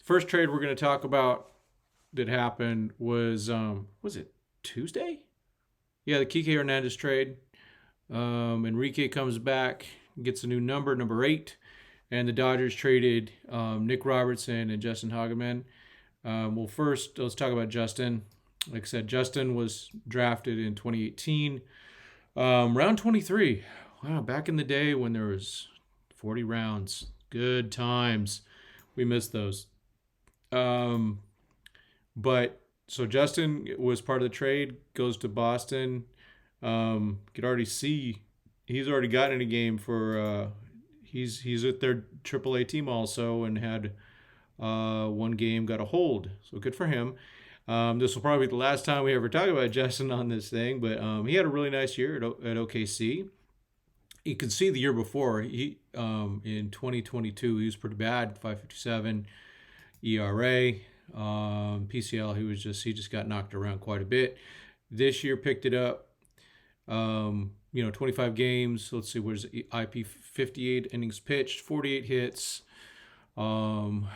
First trade we're going to talk about that happened was it Tuesday? Yeah, the Kike Hernandez trade. Enrique comes back, gets a new number 8, and the Dodgers traded Nick Robertson and Justin Hageman. Well, first, let's talk about Justin. Like I said, Justin was drafted in 2018, round 23. Wow, back in the day when there was 40 rounds. Good times. We missed those. But so Justin was part of the trade, goes to Boston. Could already see he's already gotten in a game for he's at their AAA team also and had one game got a hold. So good for him. This will probably be the last time we ever talk about Justin on this thing, but he had a really nice year at OKC. You can see the year before he in 2022 he was pretty bad, 5.57 ERA. PCL he just got knocked around quite a bit. This year picked it up. 25 games. Let's see, where's IP? 58 innings pitched, 48 hits, 11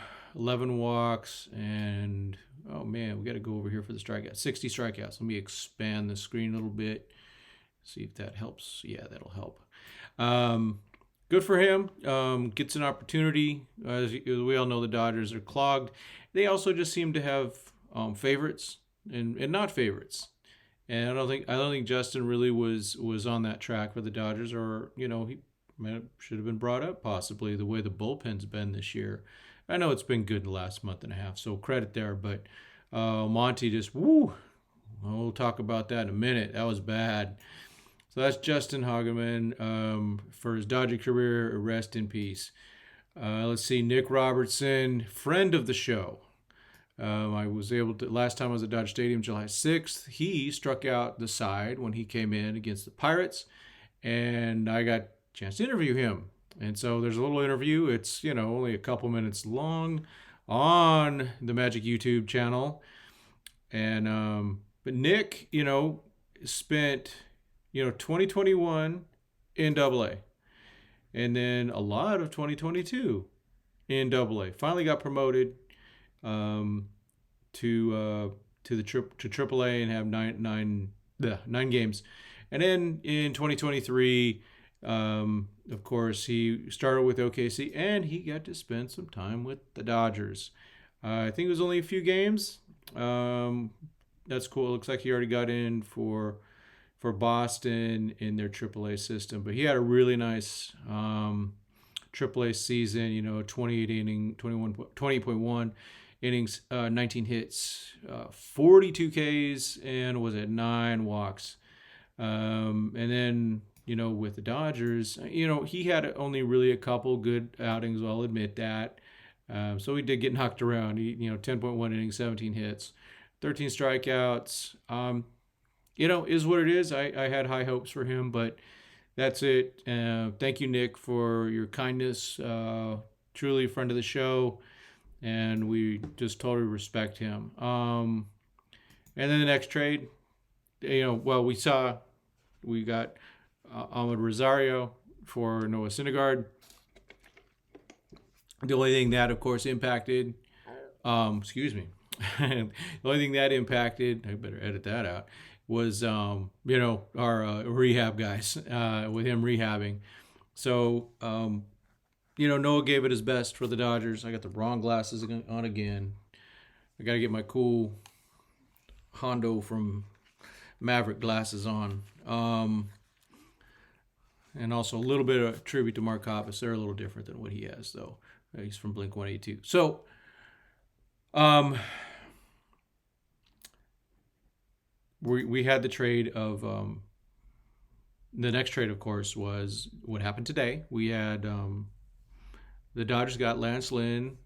walks, and oh man, we got to go over here for the strikeouts. 60 strikeouts. Let me expand the screen a little bit. See if that helps. Yeah, that'll help. Good for him. Gets an opportunity. As we all know, the Dodgers are clogged. They also just seem to have favorites and not favorites. And I don't think Justin really was on that track for the Dodgers, or he should have been brought up possibly the way the bullpen's been this year. I know it's been good the last month and a half, so credit there. But Monty just we'll talk about that in a minute. That was bad. So that's Justin Hageman for his Dodger career. Rest in peace. Let's see, Nick Robertson, friend of the show. I was able to, last time I was at Dodger Stadium, July 6th, he struck out the side when he came in against the Pirates, and I got a chance to interview him. And so there's a little interview. It's, only a couple minutes long on the Magic YouTube channel. And, but Nick, spent, 2021 in AA, and then a lot of 2022 in AA. Finally got promoted to AAA and have nine games. And then in 2023, of course, he started with OKC and he got to spend some time with the Dodgers. I think it was only a few games. That's cool. It looks like he already got in for Boston in their AAA system, but he had a really nice AAA season. 20.1 innings, 19 hits, 42 Ks, and was at 9 walks. And then with the Dodgers, he had only really a couple good outings. I'll admit that. So he did get knocked around. He 10.1 innings, 17 hits, 13 strikeouts. Is what it is. I had high hopes for him, but that's it. Thank you, Nick, for your kindness. Truly a friend of the show, and we just totally respect him. And then the next trade, we got Ahmed Rosario for Noah Syndergaard. The only thing that, of course, impacted, the only thing that impacted, I better edit that out, was, our rehab guys, with him rehabbing. So, Noah gave it his best for the Dodgers. I got the wrong glasses on again. I got to get my cool Hondo from Maverick glasses on. And also a little bit of tribute to Mark Hoppus. They're a little different than what he has, though. He's from Blink-182. So, we had the trade of the next trade, of course, was what happened today. We had the Dodgers got Lance Lynn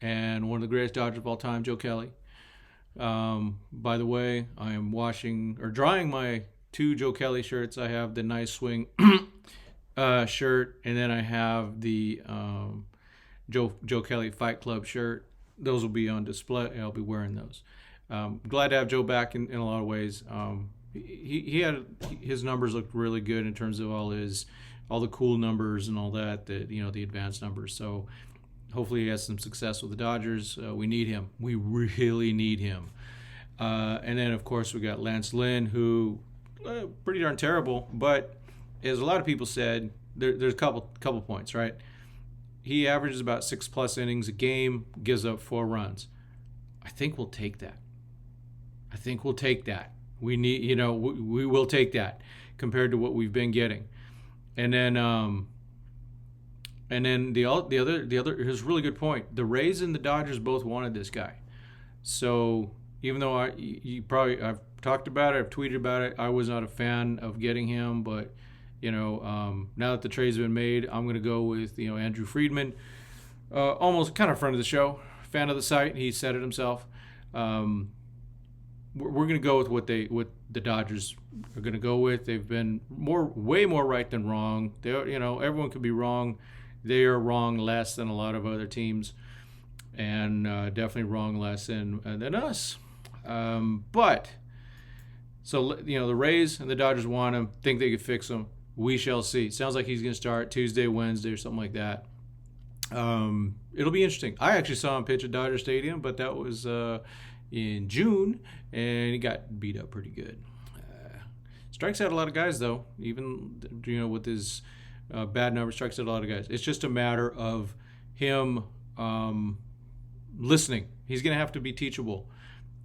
and one of the greatest Dodgers of all time, Joe Kelly. By the way, I am drying my 2 Joe Kelly shirts. I have the Nice Swing shirt, and then I have the Joe Kelly Fight Club shirt. Those will be on display. I'll be wearing those. Glad to have Joe back in a lot of ways. He had his numbers looked really good in terms of all the cool numbers and all that, the advanced numbers. So Hopefully he has some success with the Dodgers. We need him. We really need him. And then, of course, we got Lance Lynn, who pretty darn terrible. But as a lot of people said, there's a couple points, right? He averages about 6+ innings a game, gives up 4 runs. I think we'll take that. We need, we will take that compared to what we've been getting. And then the other is a really good point. The Rays and the Dodgers both wanted this guy. So even though I've talked about it, I've tweeted about it, I was not a fan of getting him, but now that the trade's been made, I'm going to go with Andrew Friedman, almost kind of friend of the show, fan of the site. He said it himself. We're going to go with what the Dodgers are going to go with. They've been way more right than wrong. Everyone could be wrong. They are wrong less than a lot of other teams, and definitely wrong less than us. But so the Rays and the Dodgers want him. Think they could fix him. We shall see. Sounds like he's going to start Tuesday, Wednesday, or something like that. It'll be interesting. I actually saw him pitch at Dodger Stadium, but that was in June, and he got beat up pretty good. Strikes out a lot of guys, though. Even with his bad numbers, strikes out a lot of guys. It's just a matter of him listening. He's going to have to be teachable.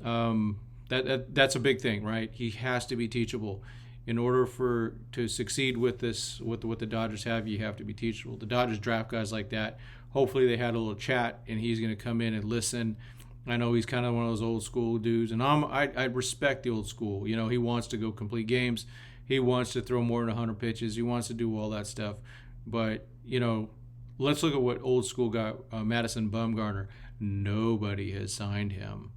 That's a big thing, right? He has to be teachable. In order to succeed with what the Dodgers have, you have to be teachable. The Dodgers draft guys like that. Hopefully they had a little chat, and he's going to come in and listen. I know he's kind of one of those old school dudes, and I respect the old school. He wants to go complete games. He wants to throw more than 100 pitches. He wants to do all that stuff. But, let's look at what old school guy, Madison Bumgarner. Nobody has signed him.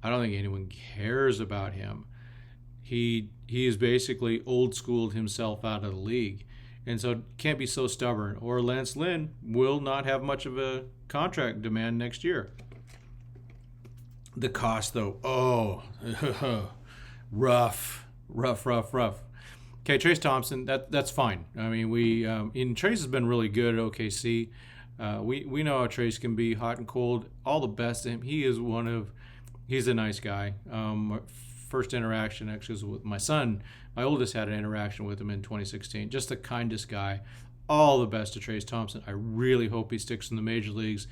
I don't think anyone cares about him. He is basically old schooled himself out of the league. And so can't be so stubborn. Or Lance Lynn will not have much of a contract demand next year. The cost, though, rough. Okay, Trace Thompson, that's fine. I mean, Trace has been really good at OKC. We know how Trace can be hot and cold. All the best to him. He's a nice guy. First interaction actually was with my son. My oldest had an interaction with him in 2016. Just the kindest guy. All the best to Trace Thompson. I really hope he sticks in the major leagues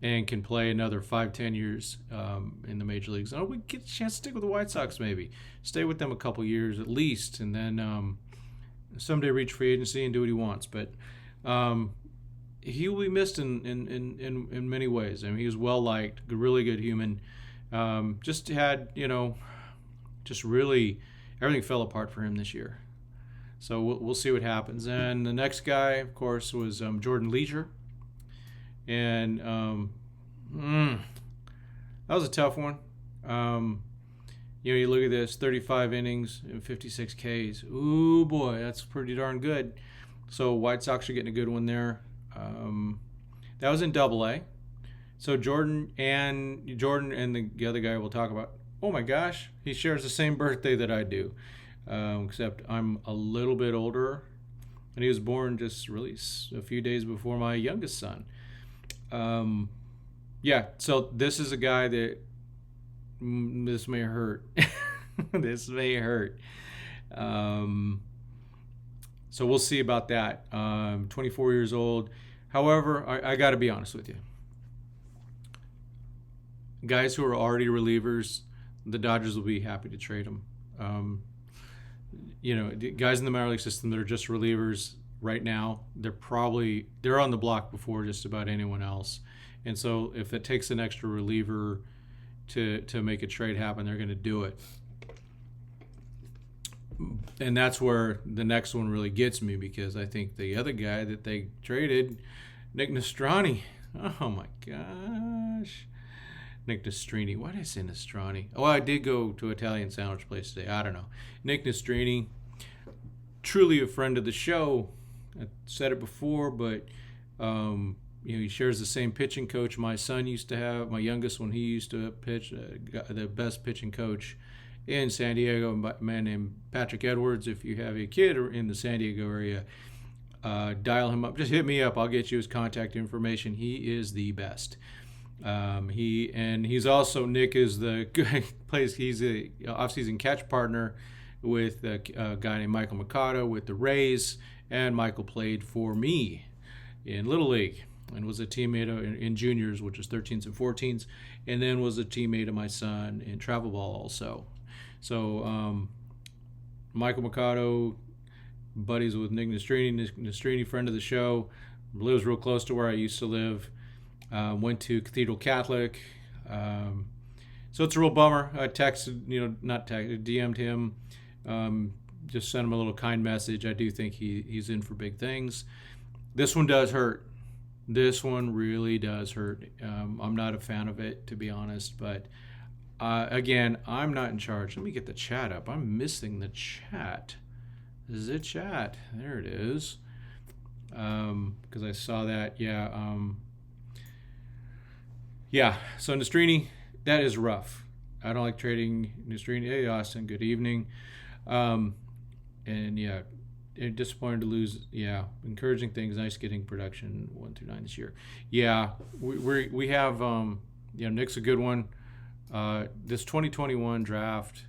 and can play another 5-10 years in the major leagues. And we get a chance to stick with the White Sox maybe. Stay with them a couple years at least, and then someday reach free agency and do what he wants. But he will be missed in many ways. I mean, he was well liked, really good human. Just had, just really everything fell apart for him this year. So we'll see what happens. And the next guy, of course, was Jordan Leasure. And that was a tough one. You look at this, 35 innings and 56 Ks. Ooh, boy, that's pretty darn good. So White Sox are getting a good one there. That was in Double-A. So Jordan and the other guy we'll talk about, oh my gosh, he shares the same birthday that I do, except I'm a little bit older, and he was born just really a few days before my youngest son. So this is a guy that this may hurt. This may hurt. So we'll see about that. 24 years old. However, I got to be honest with you. Guys who are already relievers, the Dodgers will be happy to trade them. Guys in the minor league system that are just relievers right now, they're on the block before just about anyone else. And so if it takes an extra reliever to make a trade happen, they're going to do it. And that's where the next one really gets me, because I think the other guy that they traded, Nick Nastrini. Oh my gosh. Nick Nastrini. Why did I say Nastrini? Oh, I did go to Italian sandwich place today. I don't know. Nick Nastrini, truly a friend of the show. I said it before, but he shares the same pitching coach my son used to have. My youngest one, he used to pitch, the best pitching coach in San Diego, a man named Patrick Edwards. If you have a kid in the San Diego area, dial him up. Just hit me up. I'll get you his contact information. He is the best. He's also, Nick is the guy plays. He's a off-season catch partner with a guy named Michael Mikado with the Rays, and Michael played for me in Little League and was a teammate in juniors, which is 13s and 14s, and then was a teammate of my son in travel ball also. So Michael Mikado, buddies with Nick Nastrini, friend of the show, lives real close to where I used to live. Went to Cathedral Catholic. So it's a real bummer. I texted, DM'd him, just sent him a little kind message. I do think he's in for big things. This one does hurt. This one really does hurt. I'm not a fan of it, to be honest, but again, I'm not in charge. Let me get the chat up. I'm missing the chat. The chat. There it is. Because I saw that. Yeah, so Nastrini, that is rough. I don't like trading Nastrini. Hey, Austin, good evening. Disappointed to lose. Yeah, encouraging things. Nice getting production 1 through 9 this year. Yeah, we have. Nick's a good one. This 2021 draft,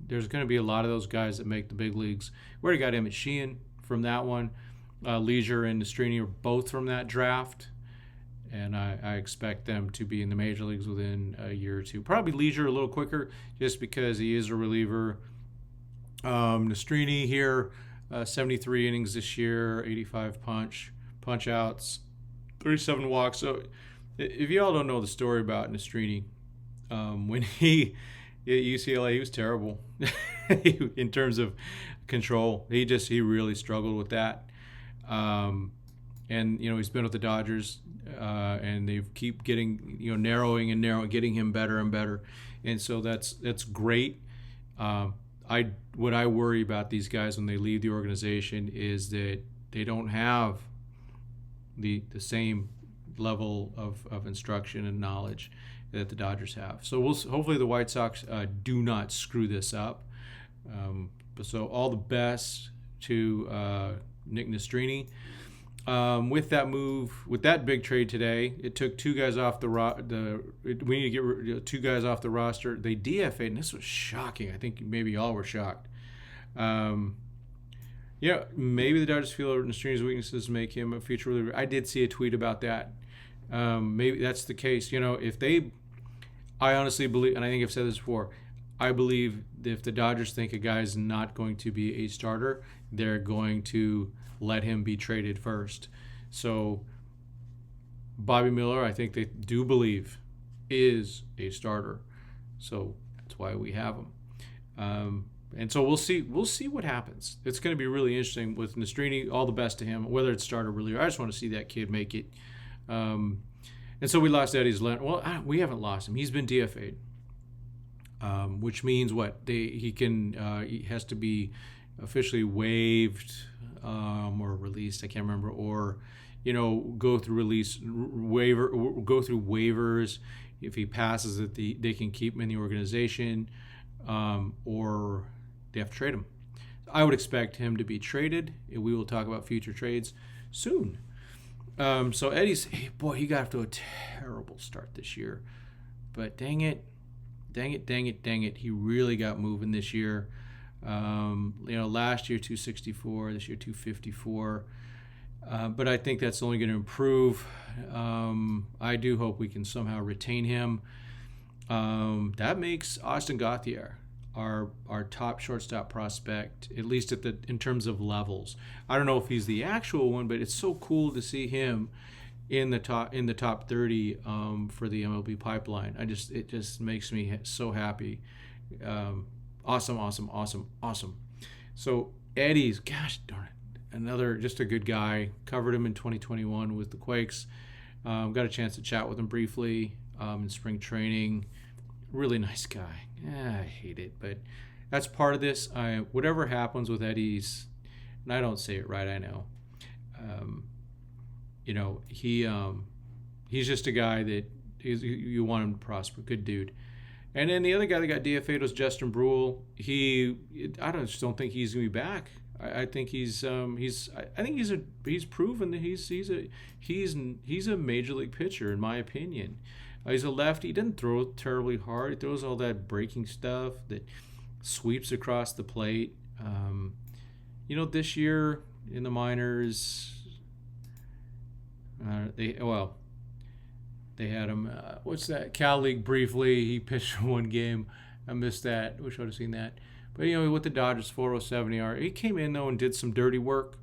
there's going to be a lot of those guys that make the big leagues. We already got Emmett Sheehan from that one. Leasure and Nastrini are both from that draft. And I expect them to be in the major leagues within a year or two. Probably Leasure a little quicker just because he is a reliever. Nastrini here, 73 innings this year, 85 punch outs, 37 walks. So if you all don't know the story about Nastrini, when he at UCLA, he was terrible in terms of control. He really struggled with that. And he's been with the Dodgers, and they keep getting narrowing, getting him better and better, and so that's great. What I worry about these guys when they leave the organization is that they don't have the same level of instruction and knowledge that the Dodgers have. So hopefully the White Sox do not screw this up. So all the best to Nick Nastrini. With that move, with that big trade today, it took two guys off we need to get 2 guys off the roster. They DFA'd, and this was shocking. I think maybe y'all were shocked. Maybe the Dodgers feel Nastrini's weaknesses make him a future reliever. I did see a tweet about that. Maybe that's the case. I honestly believe, and I think I've said this before, I believe that if the Dodgers think a guy's not going to be a starter, they're going to let him be traded first. So Bobby Miller, I think they do believe, is a starter. So that's why we have him. And so we'll see what happens. It's going to be really interesting with Nastrini. All the best to him, whether it's starter or reliever. I just want to see that kid make it. And so we lost Eddys Leonard. Well, we haven't lost him. He's been DFA'd, which means what? He has to be officially waived or released. I can't remember. Or go through waivers. If he passes it, they can keep him in the organization, or they have to trade him. I would expect him to be traded. We will talk about future trades soon. So Eddie's, he got off to a terrible start this year, but dang it, he really got moving this year. Last year 264, this year 254, but I think that's only going to improve. I do hope we can somehow retain him. That makes Austin Gauthier our top shortstop prospect, at least in terms of levels. I don't know if he's the actual one, but it's so cool to see him in the top 30 for the MLB pipeline. It just makes me so happy. Awesome. So Eddie's, gosh darn it, just a good guy. Covered him in 2021 with the Quakes. Got a chance to chat with him briefly in spring training. Really nice guy. I hate it, but that's part of this. Whatever happens with Eddie's, and I don't say it right, I know. He's just a guy that you want him to prosper. Good dude. And then the other guy that got DFA'd was Justin Brule. I just don't think he's going to be back. I think I think he's proven that he's a major league pitcher in my opinion. He's a lefty. He doesn't throw terribly hard. He throws all that breaking stuff that sweeps across the plate. This year in the minors, they had him. What's that? Cal League briefly. He pitched one game. I missed that. Wish I would have seen that. But with the Dodgers, 407 ERA. He came in though and did some dirty work.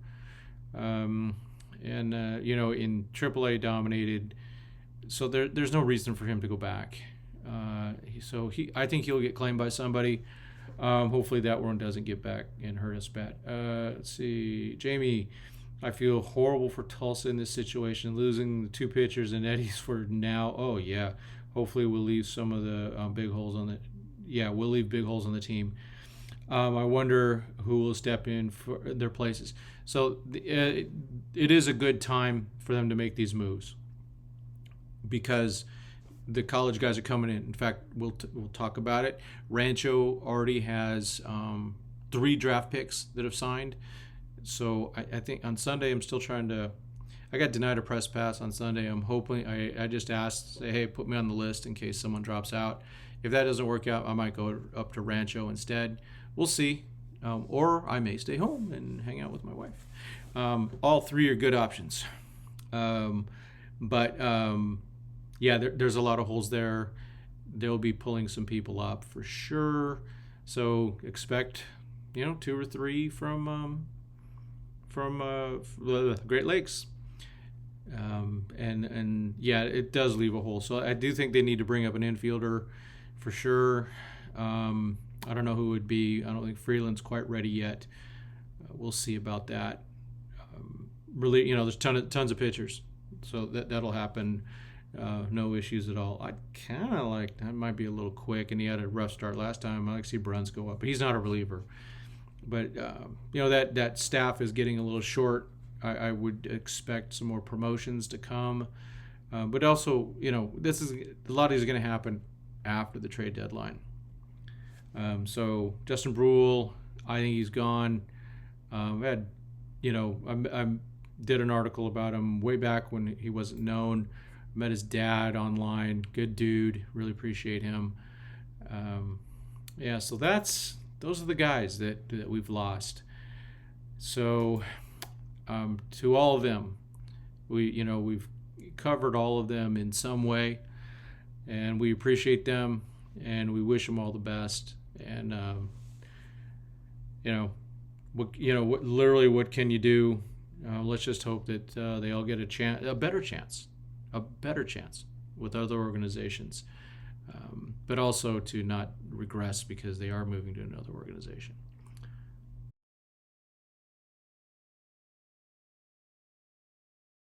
In AAA dominated. So there's no reason for him to go back. I think he'll get claimed by somebody. Hopefully that one doesn't get back and hurt us bad. Let's see, Jamie. I feel horrible for Tulsa in this situation, losing the two pitchers and Eddys for now. Oh yeah. Hopefully we'll leave some of the big holes on the. Yeah, we'll leave big holes on the team. I wonder who will step in for their places. So it is a good time for them to make these moves because the college guys are coming in. In fact, we'll talk about it. Rancho already has 3 draft picks that have signed. So I think on Sunday I'm still trying to. I got denied a press pass on Sunday. I'm hoping I just asked, say, hey, put me on the list in case someone drops out. If that doesn't work out, I might go up to Rancho instead. We'll see. Or I may stay home and hang out with my wife. All 3 are good options. There's a lot of holes there. They'll be pulling some people up for sure. So expect, 2 or 3 from the Great Lakes. It does leave a hole. So I do think they need to bring up an infielder for sure. I don't know who it would be. I don't think Freeland's quite ready yet. We'll see about that. There's tons of pitchers, so that'll happen. No issues at all. I kind of like that. Might be a little quick, and he had a rough start last time. I like to see Bruns go up, but he's not a reliever. But that staff is getting a little short. I would expect some more promotions to come, but also a lot of these are going to happen after the trade deadline. So Justin Brule, I think he's gone. I did an article about him way back when he wasn't known. Met his dad online. Good dude. Really appreciate him. So those are the guys that we've lost. So to all of them, we've covered all of them in some way, and we appreciate them, and we wish them all the best. And what can you do? Let's just hope that they all get a better chance with other organizations, but also to not regress because they are moving to another organization.